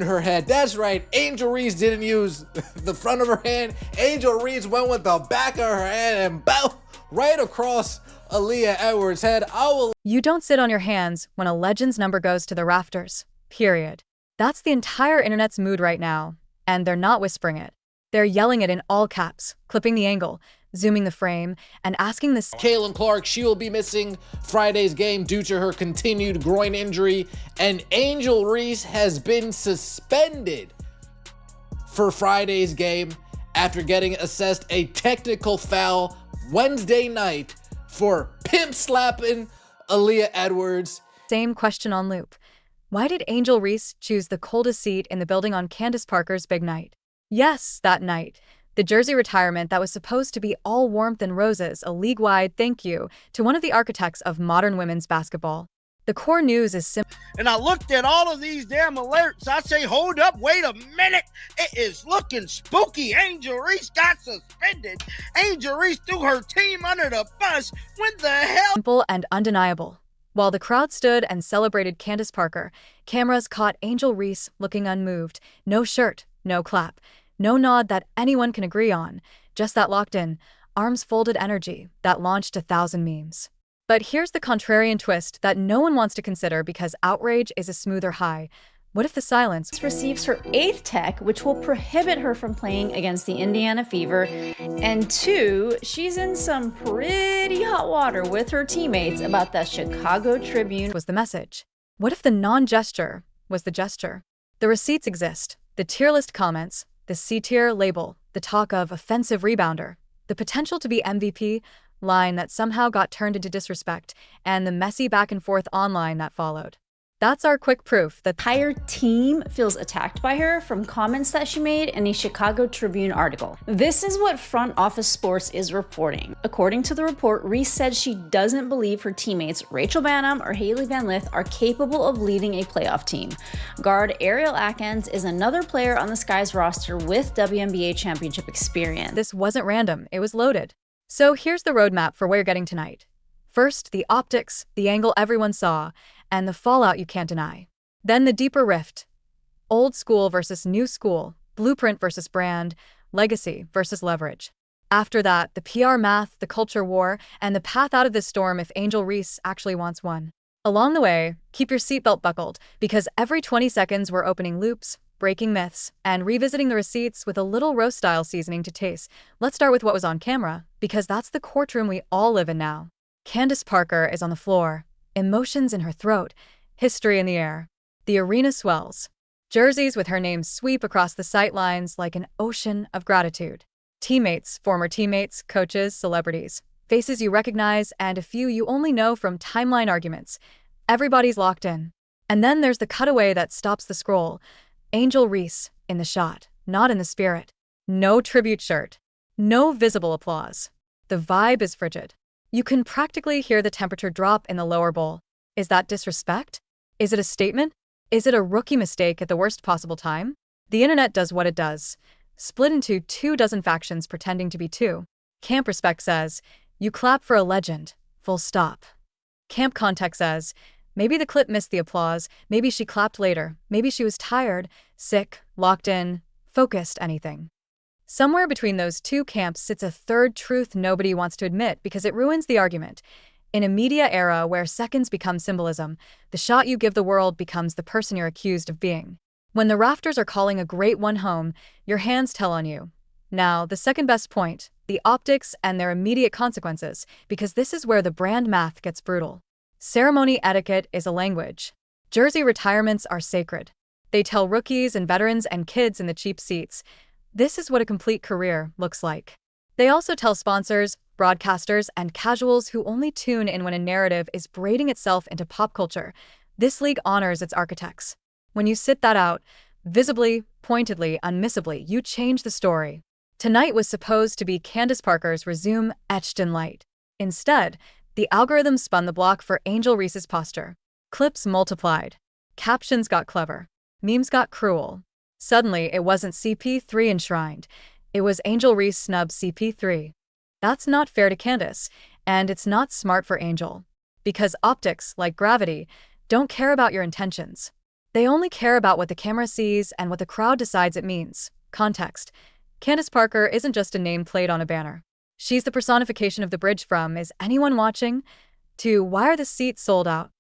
in her head. That's right, Angel Reese didn't use the front of her hand. Angel Reese went with the back of her hand and bow right across Aaliyah Edwards' head. You don't sit on your hands when a legend's number goes to the rafters. Period. That's the entire internet's mood right now, and they're not whispering it. They're yelling it in all caps, clipping the angle, zooming the frame, and asking the Caitlin Clark, she will be missing Friday's game due to her continued groin injury, and Angel Reese has been suspended for Friday's game after getting assessed a technical foul Wednesday night for pimp slapping Aaliyah Edwards. Same question on loop. Why did Angel Reese choose the coldest seat in the building on Candace Parker's big night? Yes, that night. The jersey retirement that was supposed to be all warmth and roses, a league-wide thank you to one of the architects of modern women's basketball. The core news is simple. And I looked at all of these damn alerts. I say, hold up, wait a minute. It is looking spooky. Angel Reese got suspended. Angel Reese threw her team under the bus. What the hell? Simple and undeniable. While the crowd stood and celebrated Candace Parker, cameras caught Angel Reese looking unmoved. No shirt, no clap, no nod that anyone can agree on. Just that locked-in, arms-folded energy that launched 1,000 memes. But here's the contrarian twist that no one wants to consider because outrage is a smoother high. What if the silence receives her 8th tech, which will prohibit her from playing against the Indiana Fever? And 2, she's in some pretty hot water with her teammates about the Chicago Tribune. Was the message? What if the non-gesture was the gesture? The receipts exist, the tier list comments, the C-tier label, the talk of offensive rebounder, the potential to be MVP line that somehow got turned into disrespect, and the messy back and forth online that followed. That's our quick proof that the entire team feels attacked by her from comments that she made in a Chicago Tribune article. This is what Front Office Sports is reporting. According to the report, Reese said she doesn't believe her teammates Rachel Bannum or Haley Van Lith are capable of leading a playoff team. Guard Ariel Atkins is another player on the Sky's roster with WNBA championship experience. This wasn't random, it was loaded. So here's the roadmap for where you're getting tonight. First, the optics, the angle everyone saw, and the fallout you can't deny. Then the deeper rift. Old school versus new school, blueprint versus brand, legacy versus leverage. After that, the PR math, the culture war, and the path out of this storm if Angel Reese actually wants one. Along the way, keep your seatbelt buckled, because every 20 seconds we're opening loops, breaking myths, and revisiting the receipts with a little roast-style seasoning to taste. Let's start with what was on camera, because that's the courtroom we all live in now. Candace Parker is on the floor, emotions in her throat, history in the air. The arena swells. Jerseys with her name sweep across the sight lines like an ocean of gratitude. Teammates, former teammates, coaches, celebrities, faces you recognize, and a few you only know from timeline arguments. Everybody's locked in. And then there's the cutaway that stops the scroll. Angel Reese in the shot, not in the spirit. No tribute shirt. No visible applause. The vibe is frigid. You can practically hear the temperature drop in the lower bowl. Is that disrespect? Is it a statement? Is it a rookie mistake at the worst possible time? The internet does what it does. Split into 24 factions pretending to be two. Camp Respect says, you clap for a legend, full stop. Camp Context says, maybe the clip missed the applause, maybe she clapped later, maybe she was tired, sick, locked in, focused, anything. Somewhere between those two camps sits a third truth nobody wants to admit because it ruins the argument. In a media era where seconds become symbolism, the shot you give the world becomes the person you're accused of being. When the rafters are calling a great one home, your hands tell on you. Now, the second best point, the optics and their immediate consequences, because this is where the brand math gets brutal. Ceremony etiquette is a language. Jersey retirements are sacred. They tell rookies and veterans and kids in the cheap seats, this is what a complete career looks like. They also tell sponsors, broadcasters, and casuals who only tune in when a narrative is braiding itself into pop culture. This league honors its architects. When you sit that out, visibly, pointedly, unmissably, you change the story. Tonight was supposed to be Candace Parker's resume etched in light. Instead, the algorithm spun the block for Angel Reese's posture. Clips multiplied. Captions got clever. Memes got cruel. Suddenly, it wasn't CP3 enshrined. It was Angel Reese snub CP3. That's not fair to Candace, and it's not smart for Angel. Because optics, like gravity, don't care about your intentions. They only care about what the camera sees and what the crowd decides it means. Context. Candace Parker isn't just a name played on a banner. She's the personification of the bridge from "Is anyone watching?" to "Why are the seats sold out?"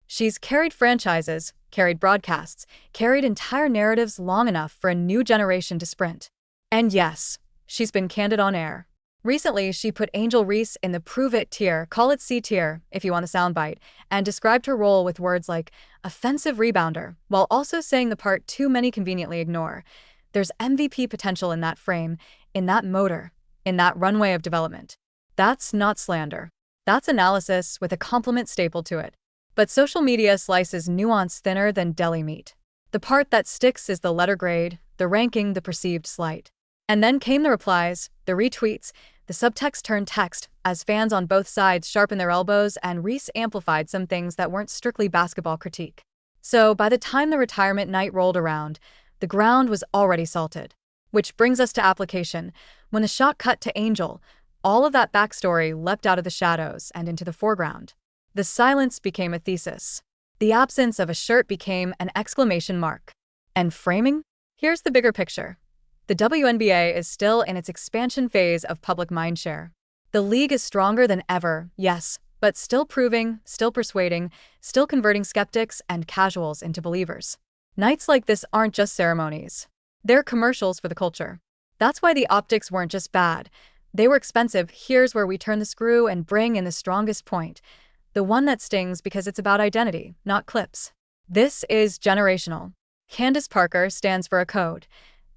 She's carried franchises, carried broadcasts, carried entire narratives long enough for a new generation to sprint. And yes, she's been candid on air. Recently, she put Angel Reese in the "prove it" tier, call it C tier if you want the soundbite, and described her role with words like offensive rebounder, while also saying the part too many conveniently ignore. There's MVP potential in that frame, in that motor, in that runway of development. That's not slander. That's analysis with a compliment stapled to it. But social media slices nuance thinner than deli meat. The part that sticks is the letter grade, the ranking, the perceived slight. And then came the replies, the retweets, the subtext turned text, as fans on both sides sharpened their elbows and Reese amplified some things that weren't strictly basketball critique. So by the time the retirement night rolled around, the ground was already salted. Which brings us to application. When the shot cut to Angel, all of that backstory leapt out of the shadows and into the foreground. The silence became a thesis. The absence of a shirt became an exclamation mark. And framing? Here's the bigger picture. The WNBA is still in its expansion phase of public mindshare. The league is stronger than ever, yes, but still proving, still persuading, still converting skeptics and casuals into believers. Nights like this aren't just ceremonies. They're commercials for the culture. That's why the optics weren't just bad. They were expensive. Here's where we turn the screw and bring in the strongest point. The one that stings because it's about identity, not clips. This is generational. Candace Parker stands for a code.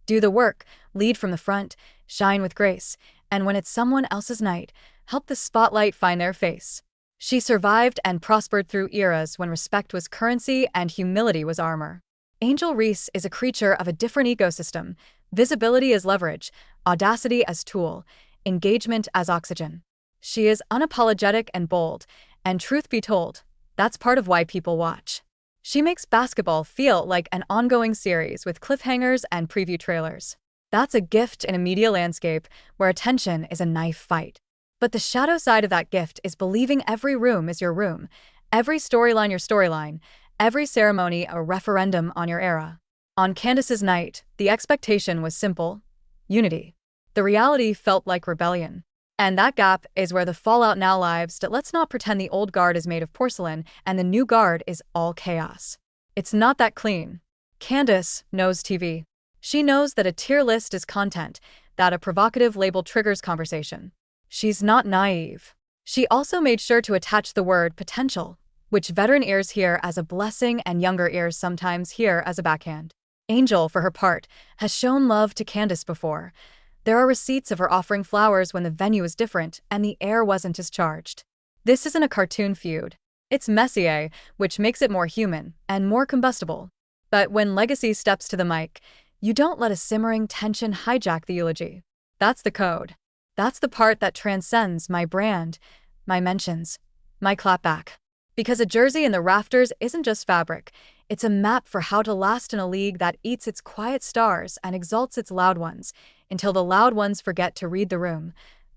Do the work, lead from the front, shine with grace, and when it's someone else's night, help the spotlight find their face. She survived and prospered through eras when respect was currency and humility was armor. Angel Reese is a creature of a different ecosystem, visibility as leverage, audacity as tool, engagement as oxygen. She is unapologetic and bold, and truth be told, that's part of why people watch. She makes basketball feel like an ongoing series with cliffhangers and preview trailers. That's a gift in a media landscape where attention is a knife fight. But the shadow side of that gift is believing every room is your room, every storyline your storyline, every ceremony a referendum on your era. On Candace's night, the expectation was simple: unity. The reality felt like rebellion. And that gap is where the fallout now lives. That let's not pretend the old guard is made of porcelain and the new guard is all chaos. It's not that clean. Candace knows TV. She knows that a tier list is content, that a provocative label triggers conversation. She's not naive. She also made sure to attach the word potential, which veteran ears hear as a blessing and younger ears sometimes hear as a backhand. Angel, for her part, has shown love to Candace before. There are receipts of her offering flowers when the venue is different and the air wasn't as charged. This isn't a cartoon feud. It's Messier, which makes it more human and more combustible. But when Legacy steps to the mic, you don't let a simmering tension hijack the eulogy. That's the code. That's the part that transcends my brand, my mentions, my clapback. Because a jersey in the rafters isn't just fabric, it's a map for how to last in a league that eats its quiet stars and exalts its loud ones, until the loud ones forget to read the room.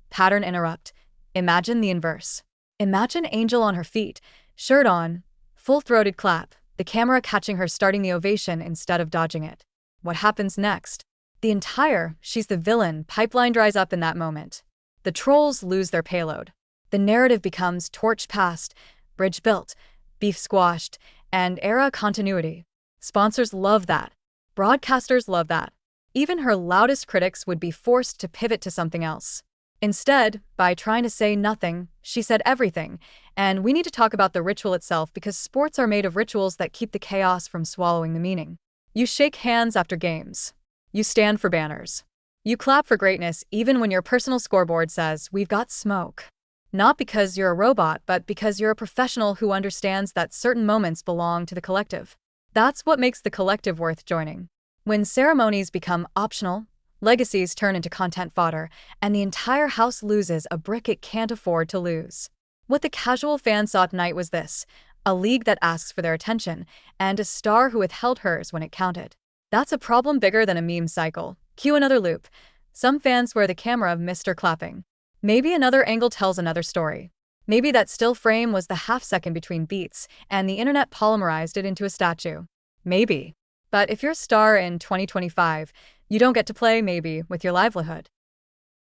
Pattern interrupt. Imagine the inverse. Imagine Angel on her feet, shirt on, full-throated clap, the camera catching her starting the ovation instead of dodging it. What happens next? The entire "she's the villain" pipeline dries up in that moment. The trolls lose their payload. The narrative becomes torch passed, bridge built, beef squashed, and era continuity. Sponsors love that. Broadcasters love that. Even her loudest critics would be forced to pivot to something else. Instead, by trying to say nothing, she said everything. And we need to talk about the ritual itself, because sports are made of rituals that keep the chaos from swallowing the meaning. You shake hands after games. You stand for banners. You clap for greatness even when your personal scoreboard says, "We've got smoke." Not because you're a robot, but because you're a professional who understands that certain moments belong to the collective. That's what makes the collective worth joining. When ceremonies become optional, legacies turn into content fodder, and the entire house loses a brick it can't afford to lose. What the casual fan saw tonight was this: a league that asks for their attention, and a star who withheld hers when it counted. That's a problem bigger than a meme cycle. Cue another loop. Some fans swear the camera missed her clapping. Maybe another angle tells another story. Maybe that still frame was the half second between beats, and the internet polymerized it into a statue. Maybe. But if you're a star in 2025, you don't get to play maybe with your livelihood.